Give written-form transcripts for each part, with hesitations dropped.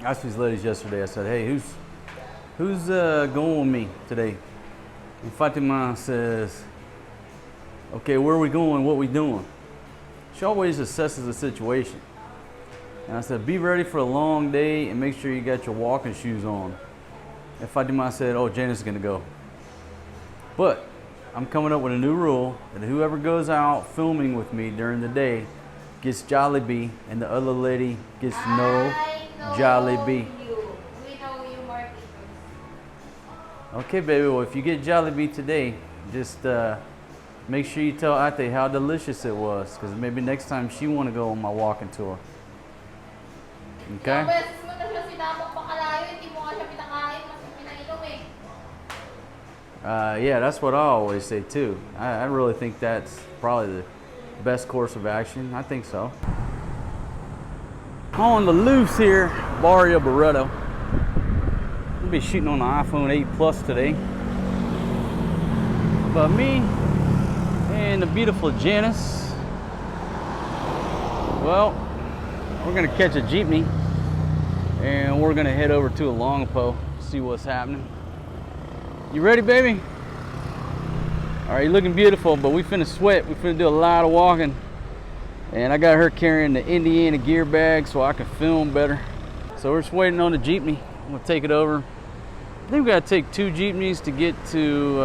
I asked these ladies yesterday, I said, hey, who's going with me today? And Fatima says, okay, where are we going, what we doing? She always assesses the situation. And I said, be ready for a long day and make sure you got your walking shoes on. And Fatima said, oh, Janice is gonna go. But I'm coming up with a new rule that whoever goes out filming with me during the day gets Jollibee and the other lady gets no Jollibee. We know you, Marcus. Okay, baby, well, if you get Jollibee today, just make sure you tell Ate how delicious it was, because maybe next time she want to go on my walking tour. Okay? Yeah, that's what I always say too. I really think that's probably the best course of action. I think so. On the loose here, Barrio Barreto. I'll be shooting on the iPhone 8 Plus today. But me and the beautiful Janice, well, we're gonna catch a jeepney and we're gonna head over to Olongapo, see what's happening. You ready, baby? All right, you're looking beautiful, but we finna sweat. We finna do a lot of walking. And I got her carrying the Indiana gear bag so I can film better. So we're just waiting on the jeepney. I'm gonna take it over. I think we gotta take 2 jeepneys to get to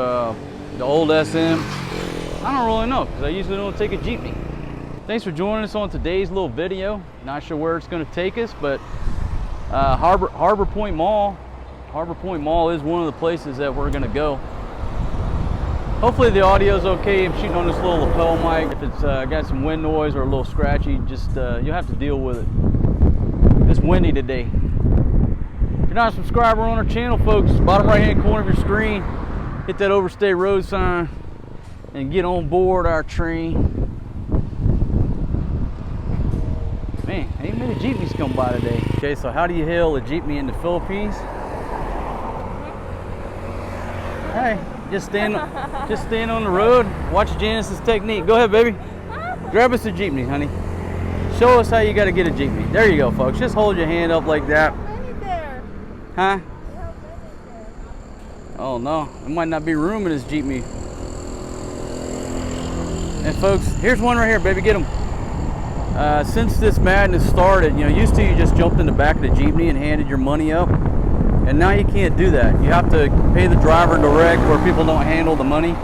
the old SM. I don't really know, because I usually don't take a jeepney. Thanks for joining us on today's little video. Not sure where it's gonna take us, but Harbor Point Mall is one of the places that we're gonna go. Hopefully the audio's okay. I'm shooting on this little lapel mic. If it's got some wind noise or a little scratchy, just you'll have to deal with it. It's windy today. If you're not a subscriber on our channel, folks, bottom right hand corner of your screen, hit that overstay road sign and get on board our train. Man, ain't many jeepneys come by today. Okay, so how do you hail a jeepney in the Philippines? Hey, just stand on the road, watch Janice's technique. Go ahead, baby. Grab us a jeepney, honey. Show us how you got to get a jeepney. There you go, folks. Just hold your hand up like that. There. Huh? Oh no, there might not be room in this jeepney. And folks, here's one right here, baby. Get him. Since this madness started, used to you just jumped in the back of the jeepney and handed your money up. And now you can't do that. You have to pay the driver direct where people don't handle the money.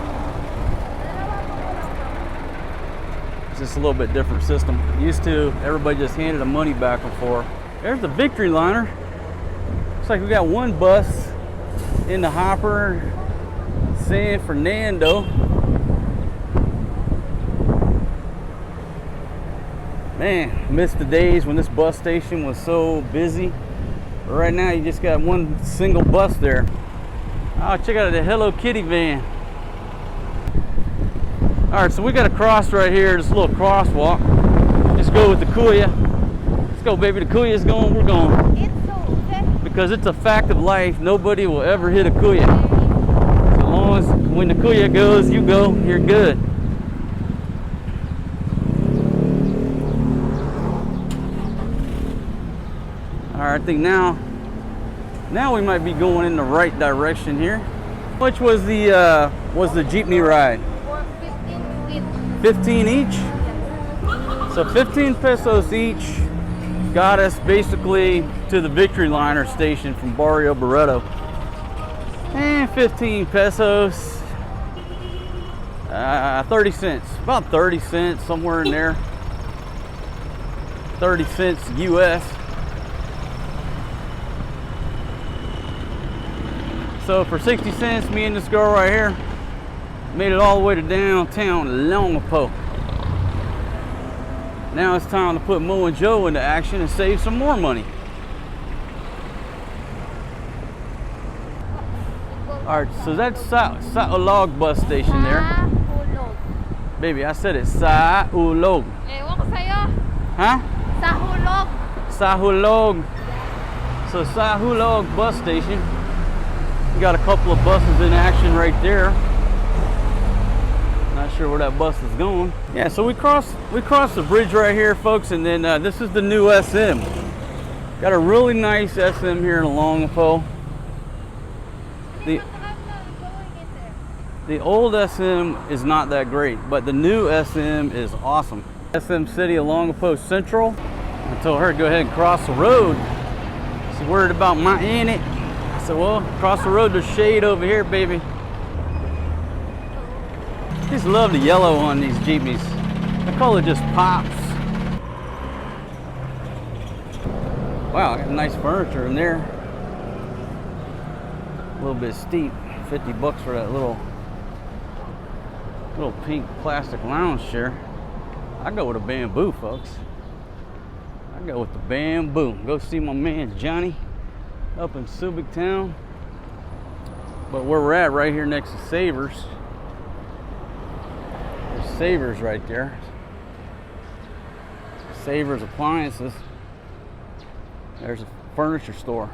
It's just a little bit different system. Used to, everybody just handed the money back and forth. There's the Victory Liner. Looks like we got one bus in the hopper, San Fernando. Man, missed the days when this bus station was so busy. Right now you just got one single bus there. Oh, check out the Hello Kitty van. All right, so we got a cross right here, this little crosswalk. Just go with the kuya. Let's go, baby. The kuya is going, we're going. It's so okay. Because it's a fact of life, nobody will ever hit a kuya. So long as when the kuya goes, you go, you're good. All right, I think now we might be going in the right direction here. How much was the jeepney ride? For 15 each. 15 each? So 15 pesos each got us basically to the Victory Liner station from Barrio Barreto. And 15 pesos, 30 cents, about 30 cents, somewhere in there. 30 cents US. So for 60 cents, me and this girl right here made it all the way to downtown Olongapo. Now it's time to put Mo and Joe into action and save some more money. All right, so that's Saulog bus station there. Sahulog. Baby, I said it, Saulog. Ewan ko sa'yo. Huh? Sahulog. Sahulog. So Sahulog bus station. We got a couple of buses in action right there. Not sure where that bus is going. Yeah, so we crossed the bridge right here, folks, and then this is the new SM. Got a really nice SM here in Olongapo. The old SM is not that great, but the new SM is awesome. SM City Olongapo Central. I told her to go ahead and cross the road. She's worried about my in it. I said, well, cross the road, there's shade over here, baby. Just love the yellow on these Jeepneys. I call it just pops. Wow, I got nice furniture in there. A little bit steep, 50 bucks for that little pink plastic lounge chair. I go with a bamboo, folks. I go with the bamboo. Go see my man Johnny up in Subic Town. But where we're at, right here next to Savers. There's Savers right there. Savers Appliances. There's a furniture store.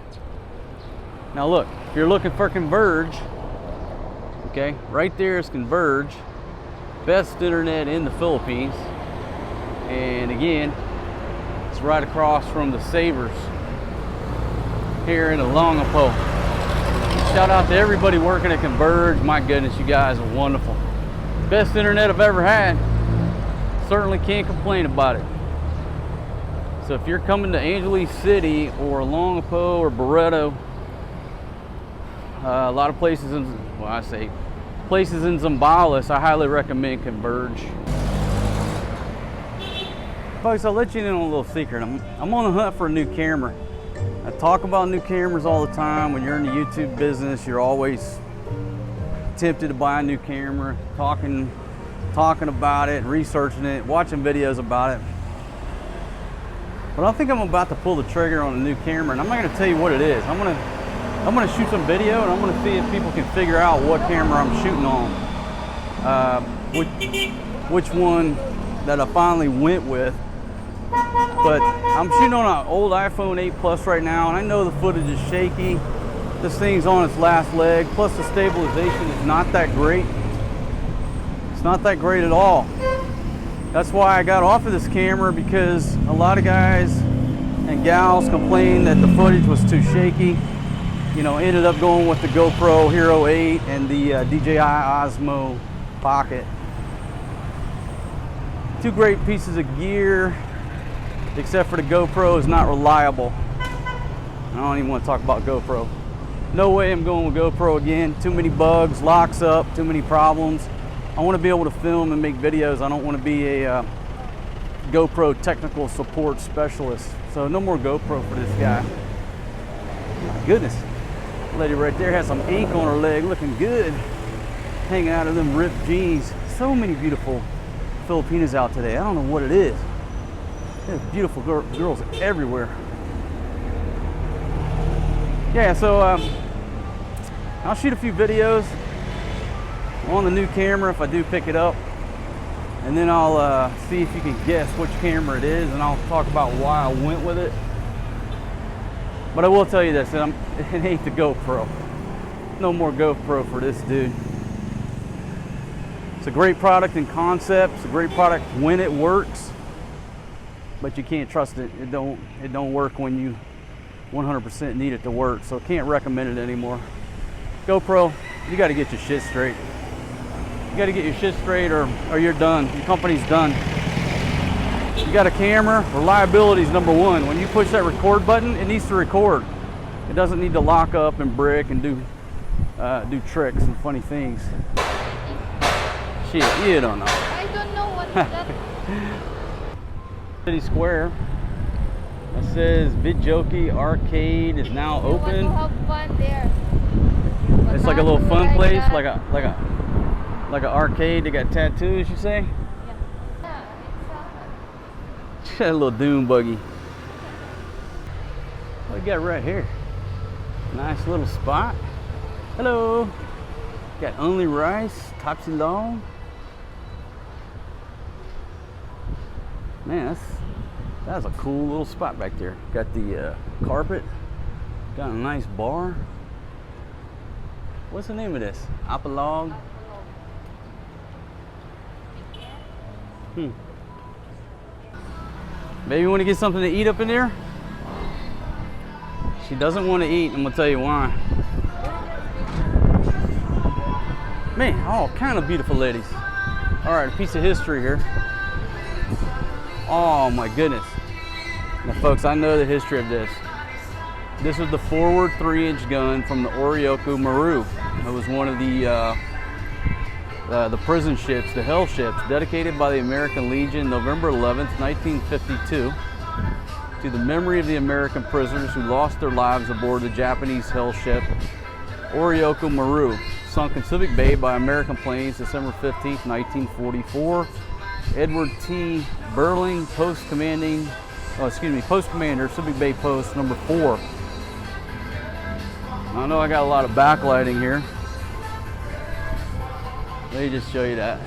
Now look, if you're looking for Converge, okay, right there is Converge. Best internet in the Philippines. And again, it's right across from the Savers here in Olongapo. Shout out to everybody working at Converge. My goodness, you guys are wonderful. Best internet I've ever had. Certainly can't complain about it. So if you're coming to Angeles City or Olongapo or Barreto, a lot of places in, well, I say places in Zambales, I highly recommend Converge. Folks, I'll let you in on a little secret. I'm on the hunt for a new camera. I talk about new cameras all the time. When you're in the YouTube business, you're always tempted to buy a new camera, talking about it, researching it, watching videos about it. But I think I'm about to pull the trigger on a new camera, and I'm not going to tell you what it is. I'm going to shoot some video, and I'm going to see if people can figure out what camera I'm shooting on. Which one that I finally went with. But I'm shooting on an old iPhone 8 Plus right now, and I know the footage is shaky. This thing's on its last leg, plus the stabilization is not that great. It's not that great at all. That's why I got off of this camera, because a lot of guys and gals complained that the footage was too shaky. You know, ended up going with the GoPro Hero 8 and the DJI Osmo Pocket. Two great pieces of gear, except for the GoPro is not reliable. I don't even want to talk about GoPro. No way I'm going with GoPro again. Too many bugs, locks up, too many problems. I want to be able to film and make videos. I don't want to be a GoPro technical support specialist. So no more GoPro for this guy. My goodness. Lady right there has some ink on her leg, looking good. Hanging out of them ripped jeans. So many beautiful Filipinas out today. I don't know what it is. There's beautiful girls everywhere. Yeah, so I'll shoot a few videos on the new camera if I do pick it up, and then I'll see if you can guess which camera it is, and I'll talk about why I went with it. But I will tell you this, it ain't the GoPro. No more GoPro for this dude. It's a great product in concept. It's a great product when it works, but you can't trust it. It don't work when you 100% need it to work. So can't recommend it anymore. GoPro, you got to get your shit straight. You got to get your shit straight, or you're done. Your company's done. You got a camera, reliability is number one. When you push that record button, it needs to record. It doesn't need to lock up and brick and do tricks and funny things. Shit, you don't know. I don't know what that City Square. It says Vidjoki Arcade is now open. You want to have fun there. It's like a little fun place, like an arcade. They got tattoos, you say? Yeah, Got a little dune buggy. What we got right here? Nice little spot. Hello. Got only rice, topsy long. Man, that's a cool little spot back there. Got the carpet. Got a nice bar. What's the name of this? Apolog? Maybe you want to get something to eat up in there? She doesn't want to eat. I'm gonna tell you why. Man, all kind of beautiful ladies. All right, a piece of history here. Oh my goodness. Now folks, I know the history of this. This was the forward 3-inch gun from the Olongapo Maru. It was one of the prison ships, the hell ships, dedicated by the American Legion November 11th, 1952, to the memory of the American prisoners who lost their lives aboard the Japanese hell ship Olongapo Maru, sunk in Subic Bay by American planes December 15th, 1944. Edward T. Burling, Post Commander, Subic Bay Post number 4. I know I got a lot of backlighting here. Let me just show you that.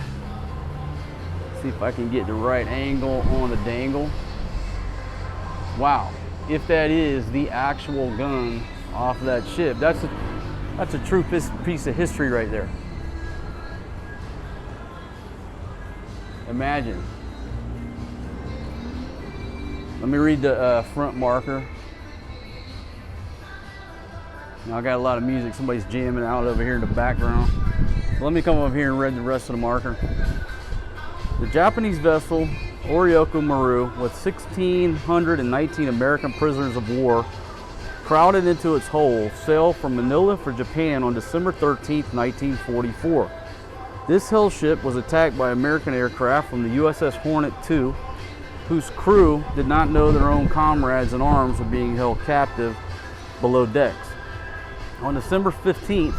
See if I can get the right angle on the dangle. Wow, if that is the actual gun off of that ship, that's a true piece of history right there. Imagine. Let me read the front marker. Now I got a lot of music. Somebody's jamming out over here in the background. So let me come over here and read the rest of the marker. The Japanese vessel Olongapo Maru, with 1,619 American prisoners of war crowded into its hold, sailed from Manila for Japan on December 13, 1944. This hell ship was attacked by American aircraft from the USS Hornet II, whose crew did not know their own comrades in arms were being held captive below decks. On December 15th,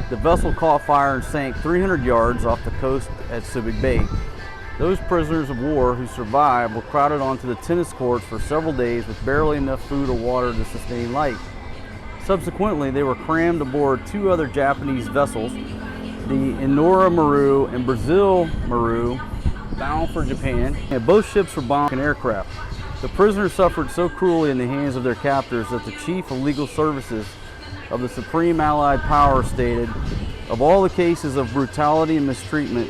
the vessel caught fire and sank 300 yards off the coast at Subic Bay. Those prisoners of war who survived were crowded onto the tennis courts for several days with barely enough food or water to sustain life. Subsequently, they were crammed aboard 2 other Japanese vessels, the Inora Maru and Brazil Maru, bound for Japan, and both ships were bombed in aircraft. The prisoners suffered so cruelly in the hands of their captors that the Chief of Legal Services of the Supreme Allied Power stated, of all the cases of brutality and mistreatment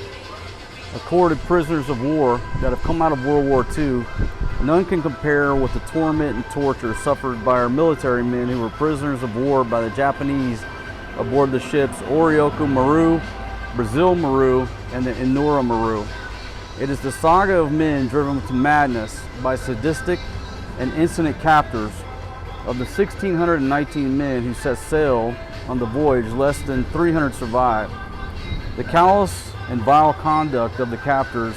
accorded prisoners of war that have come out of World War II, none can compare with the torment and torture suffered by our military men who were prisoners of war by the Japanese aboard the ships Olongapo Maru, Brazil Maru, and the Inora Maru. It is the saga of men driven to madness by sadistic and insolent captors. Of the 1,619 men who set sail on the voyage, less than 300 survived. The callous and vile conduct of the captors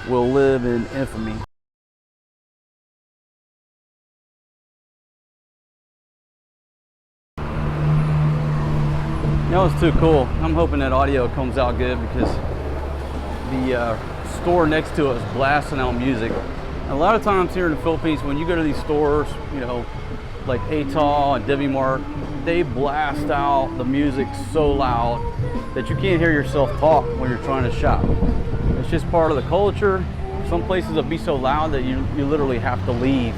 will live in infamy. That was too cool. I'm hoping that audio comes out good because the store next to it is blasting out music. A lot of times here in the Philippines, when you go to these stores, you know, like Atoll and Debbie Mark, they blast out the music so loud that you can't hear yourself talk when you're trying to shop. It's just part of the culture. Some places will be so loud that you literally have to leave.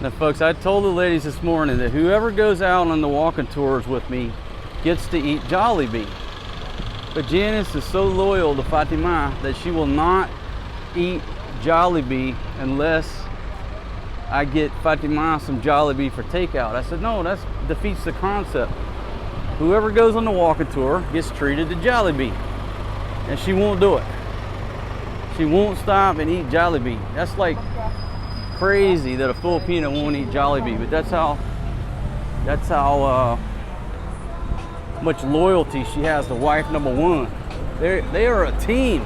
Now folks, I told the ladies this morning that whoever goes out on the walking tours with me gets to eat Jollibee. But Janice is so loyal to Fatima that she will not eat Jollibee unless I get Fatima some Jollibee for takeout. I said, no, that defeats the concept. Whoever goes on the walking tour gets treated to Jollibee. And she won't do it. She won't stop and eat Jollibee. That's like crazy that a Filipino won't eat Jollibee, but that's how much loyalty she has to wife number 1. They are a team.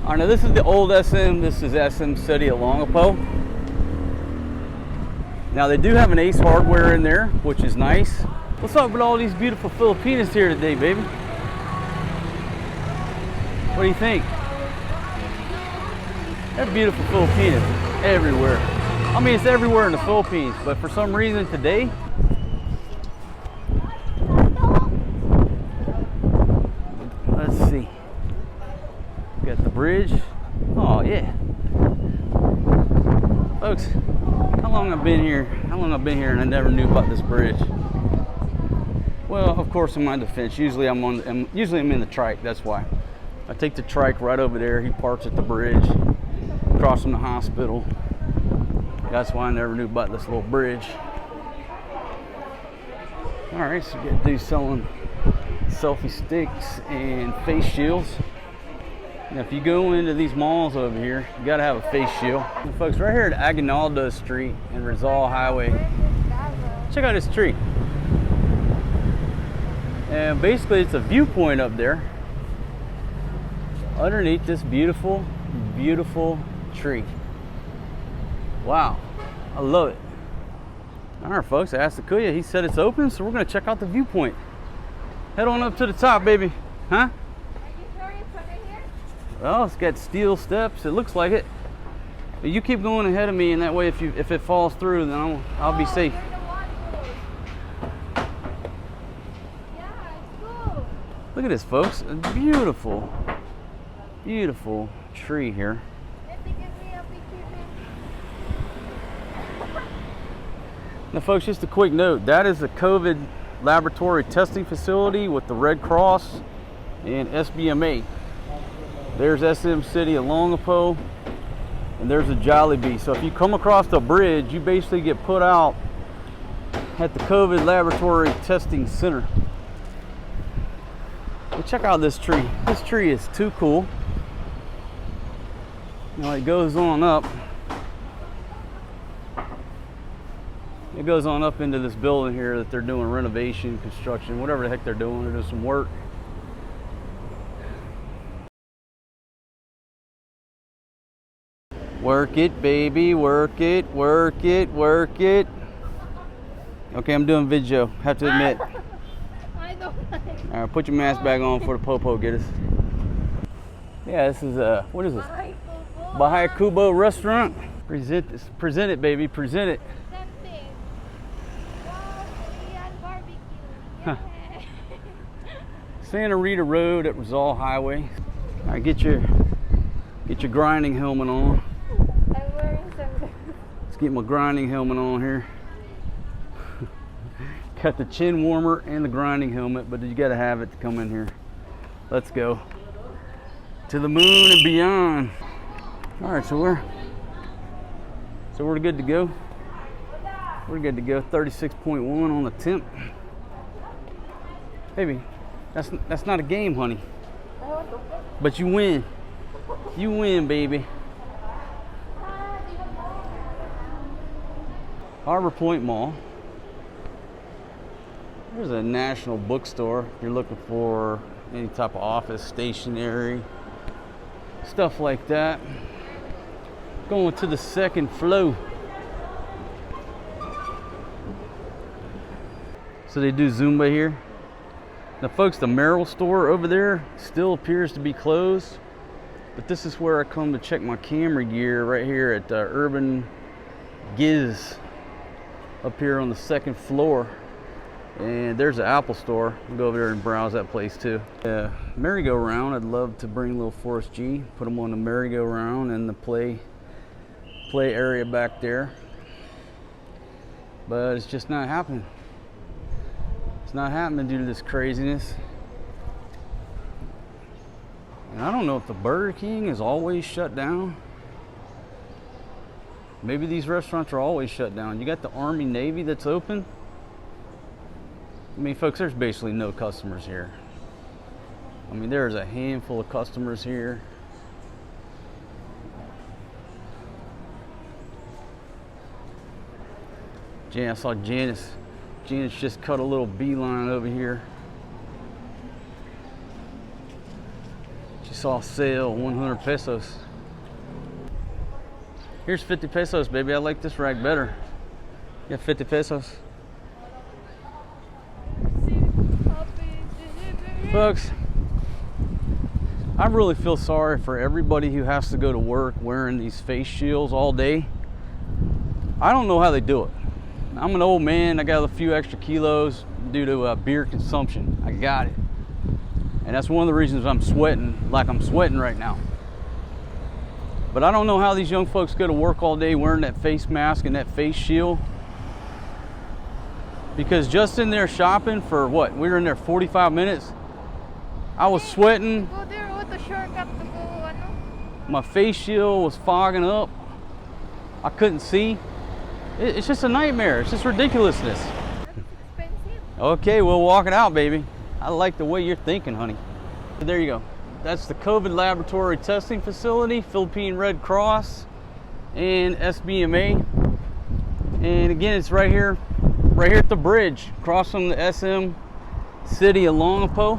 All right, now this is the old SM. This is SM City Olongapo. Now they do have an Ace Hardware in there, which is nice. What's up with all these beautiful Filipinas here today, baby? What do you think? They're beautiful Filipinas everywhere. I mean, it's everywhere in the Philippines, but for some reason today, let's see. Got the bridge. Oh yeah. Folks, how long I've been here and I never knew about this bridge. Well, of course, in my defense, usually I'm in the trike, that's why. I take the trike right over there, he parks at the bridge, across from the hospital. That's why I never knew about this little bridge. All right, so you got dudes selling selfie sticks and face shields. Now, if you go into these malls over here, you gotta have a face shield. And folks, right here at Aguinaldo Street and Rizal Highway, check out this tree. And basically, it's a viewpoint up there underneath this beautiful, beautiful tree. Wow, I love it. All right, folks, I asked Akuya. He said it's open, so we're gonna check out the viewpoint. Head on up to the top, baby. Huh? Are you sure it's under here? Well, it's got steel steps. It looks like it. But you keep going ahead of me, and that way, if it falls through, then I'll be safe. You're the one who- Yeah, it's cool. Look at this, folks. A beautiful, beautiful tree here. Let me give me a picture, man. Now, folks, just a quick note. That is a COVID laboratory testing facility with the Red Cross and SBMA. There's SM City, Olongapo, and there's a Jollibee. So if you come across the bridge, you basically get put out at the COVID laboratory testing center. Well, check out this tree. This tree is too cool. Now it goes on up. It goes on up into this building here that they're doing renovation, construction, whatever the heck they're doing. They're doing some work. Work it, baby. Work it, work it, work it. Okay, I'm doing video. Have to admit. I don't like. All right, put your mask back on for the popo get us. Yeah, this is what is this? Bahia Kubo restaurant. Present this. Present it, baby. Present it. Something. Wow, Korean barbecue. Huh. Yeah. Santa Rita Road at Rizal Highway. All right, get your grinding helmet on. I'm wearing some. Let's get my grinding helmet on here. Got the chin warmer and the grinding helmet, but you got to have it to come in here. Let's go to the moon and beyond. All right, so we're good to go. We're good to go. 36.1 on the temp. Baby, that's not a game, honey. But you win. You win, baby. Harbor Point Mall. There's a National Bookstore. If you're looking for any type of office, stationery, stuff like that. Going to the second floor. So they do Zumba here. Now, folks, the Merrill store over there still appears to be closed. But this is where I come to check my camera gear right here at Urban Giz up here on the second floor. And there's an Apple store. We'll go over there and browse that place too. Merry-go-round. I'd love to bring little Forrest G, put him on the merry-go-round and the play area back there. But it's just not happening. It's not happening due to this craziness. And I don't know if the Burger King is always shut down. Maybe these restaurants are always shut down. You got the Army Navy that's open. I mean, folks, there's basically no customers here. I mean, there's a handful of customers here. I saw Janice. Janice just cut a little beeline over here. She saw a sale, 100 pesos. Here's 50 pesos, baby. I like this rack better. You got 50 pesos. Folks, I really feel sorry for everybody who has to go to work wearing these face shields all day. I don't know how they do it. I'm an old man. I got a few extra kilos due to beer consumption. I got it. And that's one of the reasons I'm sweating like I'm sweating right now. But I don't know how these young folks go to work all day wearing that face mask and that face shield. Because just in there shopping for what? We were in there 45 minutes. I was sweating. Go there with the shortcut to go, ano? My face shield was fogging up. I couldn't see. It's just a nightmare. It's just ridiculousness. That's expensive. Okay, we'll walk it out, baby. I like the way you're thinking, honey. There you go. That's the COVID laboratory testing facility, Philippine Red Cross and SBMA. And again, it's right here at the bridge, across from the SM City of Olongapo,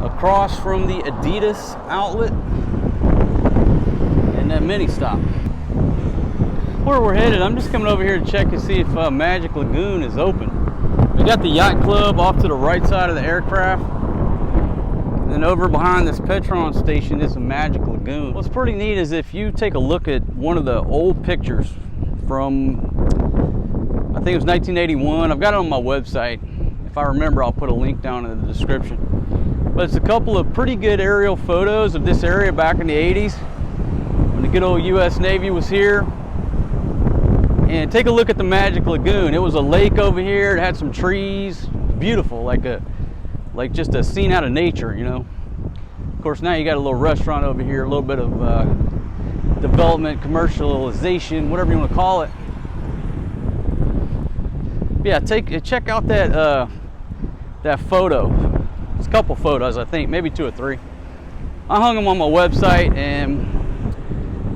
across from the Adidas outlet and that mini stop. Where we're headed, I'm just coming over here to check and see if Magic Lagoon is open. We got the yacht club off to the right side of the aircraft. And then over behind this Petron station is a Magic Lagoon. What's pretty neat is if you take a look at one of the old pictures from, I think it was 1981. I've got it on my website. If I remember, I'll put a link down in the description. But it's a couple of pretty good aerial photos of this area back in the 80s when the good old US Navy was here. And take a look at the Magic Lagoon. It was a lake over here. It had some trees. Beautiful, like just a scene out of nature, you know. Of course, now you got a little restaurant over here, a little bit of development, commercialization, whatever you want to call it. But yeah, check out that photo. It's a couple photos, I think, maybe 2 or 3. I hung them on my website, and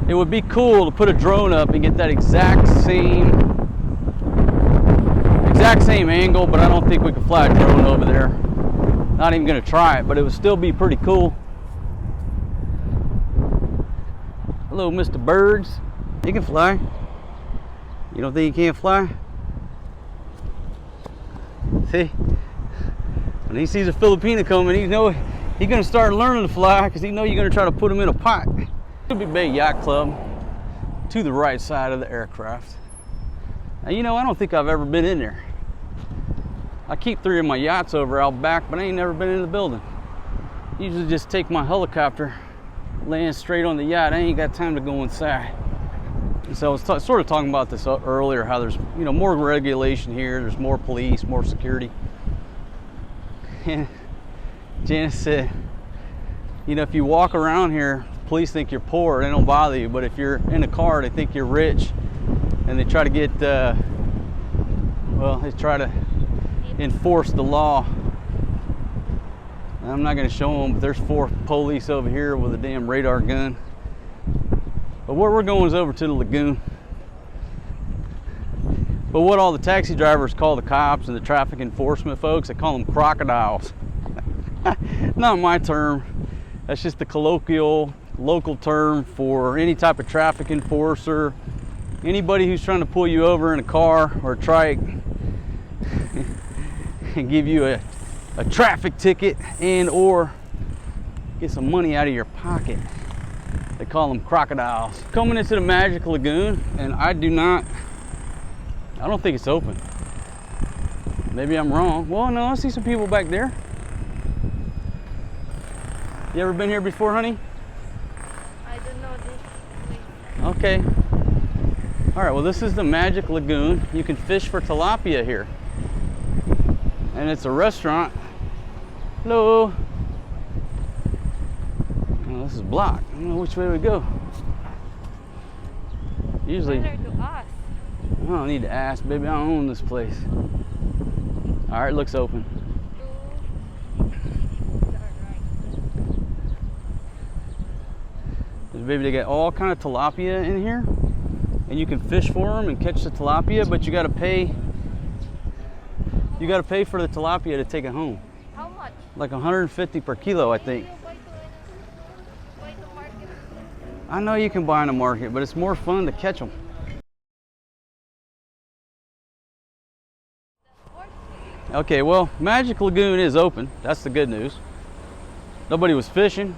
it would be cool to put a drone up and get that exact same angle, but I don't think we could fly a drone over there. Not even gonna try it, but it would still be pretty cool. Hello, Mr. Birds. He can fly. You don't think he can't fly? See? When he sees a Filipino coming, he's gonna start learning to fly because he know you're gonna try to put him in a pot. Ruby Bay Yacht Club to the right side of the aircraft. Now, you know, I don't think I've ever been in there. I keep 3 of my yachts over out back, but I ain't never been in the building. Usually just take my helicopter, land straight on the yacht. I ain't got time to go inside. And so I was sort of talking about this earlier, how there's, you know, more regulation here. There's more police, more security. And Janice said, you know, if you walk around here, police think you're poor, they don't bother you. But if you're in a car, they think you're rich, and they try to get, they try to enforce the law. I'm not going to show them, but there's 4 police over here with a damn radar gun. But where we're going is over to the lagoon. But what all the taxi drivers call the cops and the traffic enforcement folks, they call them crocodiles. Not my term. That's just the colloquial local term for any type of traffic enforcer, anybody who's trying to pull you over in a car or a trike and give you a traffic ticket and or get some money out of your pocket. They call them crocodiles. Coming into the Magic Lagoon, and I don't think it's open. Maybe I'm wrong. Well, no, I see some people back there. You ever been here before, honey? I don't know this place. Okay. All right, well, this is the Magic Lagoon. You can fish for tilapia here. And it's a restaurant. Hello. Oh, this is blocked. I don't know which way we go. Usually, Better to us. I don't need to ask, baby. I own this place. All right, looks open. Baby, they got all kind of tilapia in here, and you can fish for them and catch the tilapia, but you got to pay. You got to pay for the tilapia to take it home. How much? Like 150 per kilo, I think. You buy to market. I know you can buy in the market, but it's more fun to catch them. Okay, well, Magic Lagoon is open. That's the good news. Nobody was fishing,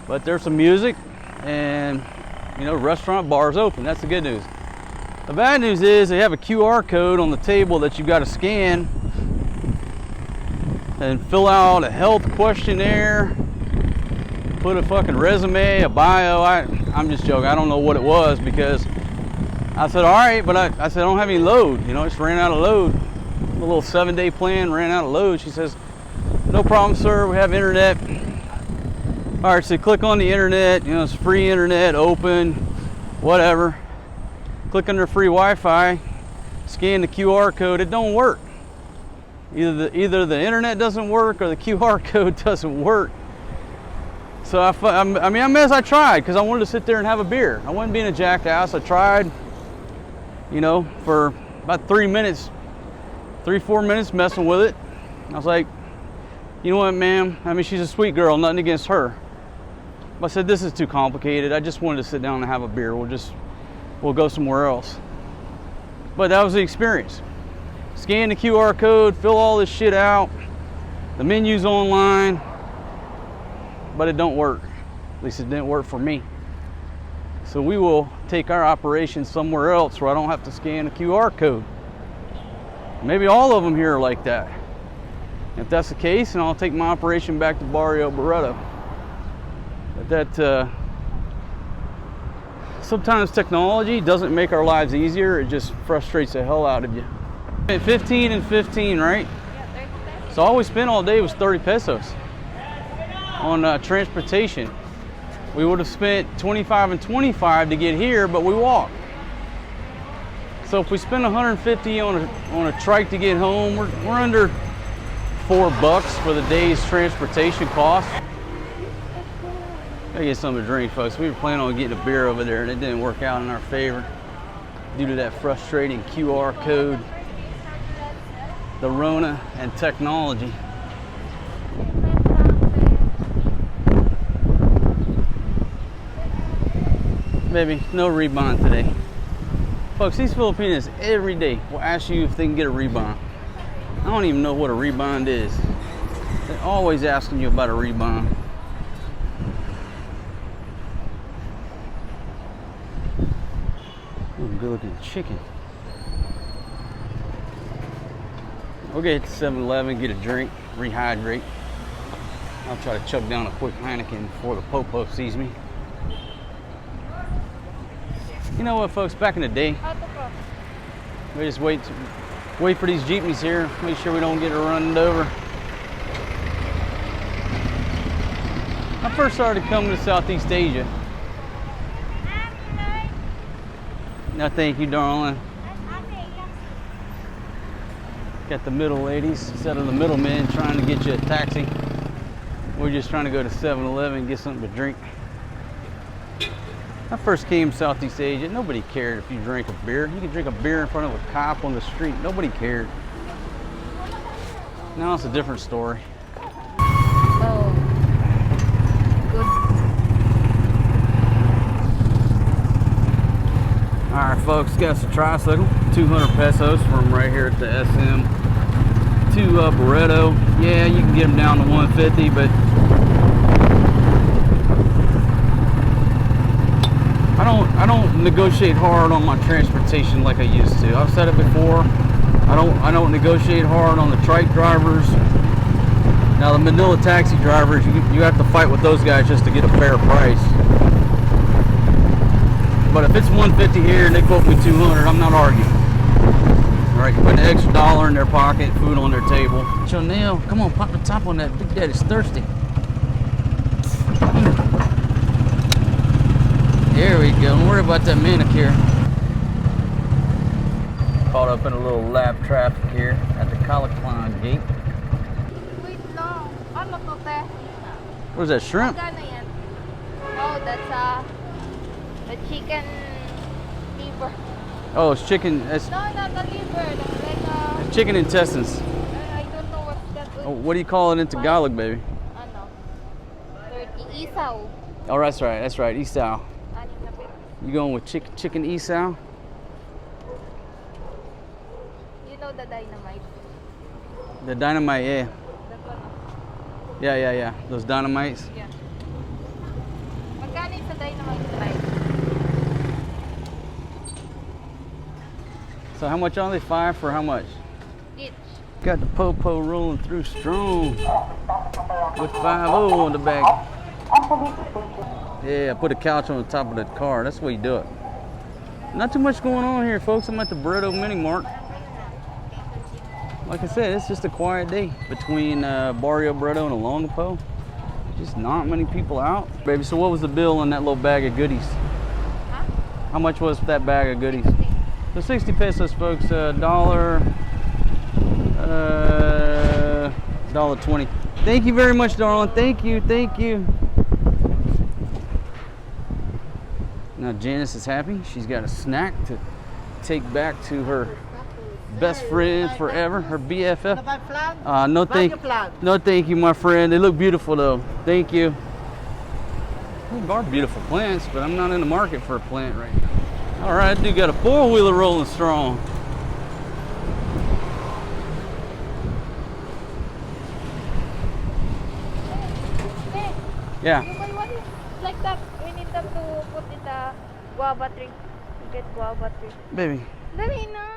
but there's some music and, you know, restaurant, bars open. That's the good news. The bad news is they have a QR code on the table that you got to scan and fill out a health questionnaire, put a fucking resume, a bio. I'm just joking. I don't know what it was because I said, all right, but I said, I don't have any load. You know, I just ran out of load. A little 7-day plan, ran out of load. She says, no problem, sir. We have internet. All right, so click on the internet. You know, it's free internet, open, whatever. Click under free Wi-Fi. scan the QR code, it don't work. Either the internet doesn't work or the QR code doesn't work. So I tried because I wanted to sit there and have a beer. I wasn't being a jackass. I tried, you know, for about 4 minutes messing with it. I was like, you know what, ma'am? I mean, she's a sweet girl, nothing against her. But I said, this is too complicated. I just wanted to sit down and have a beer. We'll go somewhere else. But that was the experience. Scan the QR code, fill all this shit out. The menu's online, but it don't work. At least it didn't work for me. So we will take our operation somewhere else where I don't have to scan a QR code. Maybe all of them here are like that. If that's the case, then I'll take my operation back to Barrio Barreto. But that sometimes technology doesn't make our lives easier, it just frustrates the hell out of you. 15 and 15, right? Yeah, 30 pesos. So all we spent all day was 30 pesos on transportation. We would have spent 25 and 25 to get here, but we walked. So if we spend 150 on a trike to get home, we're under $4 for the day's transportation cost. Gotta get something to drink, folks. We were planning on getting a beer over there, and it didn't work out in our favor due to that frustrating QR code, the Rona, and technology. Baby, no rebound today. Folks, these Filipinos every day will ask you if they can get a rebound. I don't even know what a rebound is. They're always asking you about a rebound. Ooh, good looking chicken. We'll get to 7-Eleven, get a drink, rehydrate. I'll try to chug down a quick Heineken before the popo sees me. You know what, folks, back in the day, we just wait for these jeepneys here, make sure we don't get run over. I first started coming to Southeast Asia. No, thank you, darling. Got the middle ladies instead of the middlemen trying to get you a taxi. We're just trying to go to 7-Eleven and get something to drink. I first came to Southeast Asia, nobody cared if you drank a beer. You could drink a beer in front of a cop on the street. Nobody cared. Now it's a different story. Oh, good. All right, folks, got us a tricycle, 200 pesos from right here at the SM to Barreto. Yeah, you can get them down to 150, but I don't negotiate hard on my transportation like I used to. I've said it before. I don't negotiate hard on the trike drivers. Now the Manila taxi drivers, you have to fight with those guys just to get a fair price. But if it's 150 here and they quote me 200, I'm not arguing. All right, you put an extra $1 in their pocket, food on their table. Chanel, come on, pop the top on that. Big Daddy's thirsty. There we go. Don't worry about that manicure. Caught up in a little lap traffic here at the Calaclan gate. Wait lang. Ano to, te? What is that, shrimp? Magkano yan? No, that's the chicken liver. Oh, it's chicken. It's No, not the liver. Like chicken intestines. I don't know what's that. Oh, what do you call it in Tagalog, baby? Ano? 30 isaw. Oh, that's right. That's right. Isaw. Anim na pesos. You going with chicken isaw? You know the dynamite? The dynamite, yeah. That one. Yeah. Those dynamites. Yeah. Magkano yung sa dynamite price? So how much are they? 5 for how much? Each. Got the popo rolling through strong with 5-0 on the back. Yeah, put a couch on the top of the car. That's the way you do it. Not too much going on here, folks. I'm at the Barreto Mini Mart. Like I said, it's just a quiet day between Barrio Barreto and Olongapo. Just not many people out. Baby, so what was the bill on that little bag of goodies? Huh? How much was that bag of goodies? So 60 pesos, folks. $1. $1.20. Thank you very much, darling. Thank you. Thank you. Now Janice is happy. She's got a snack to take back to her best friend forever, her BFF. No thank you, my friend. They look beautiful though. Thank you. They are beautiful plants, but I'm not in the market for a plant right now. All right, dude got a four-wheeler rolling strong. Yeah. You buy one like that. We need them to put in the guava tree. You get guava tree. Baby. Dali na.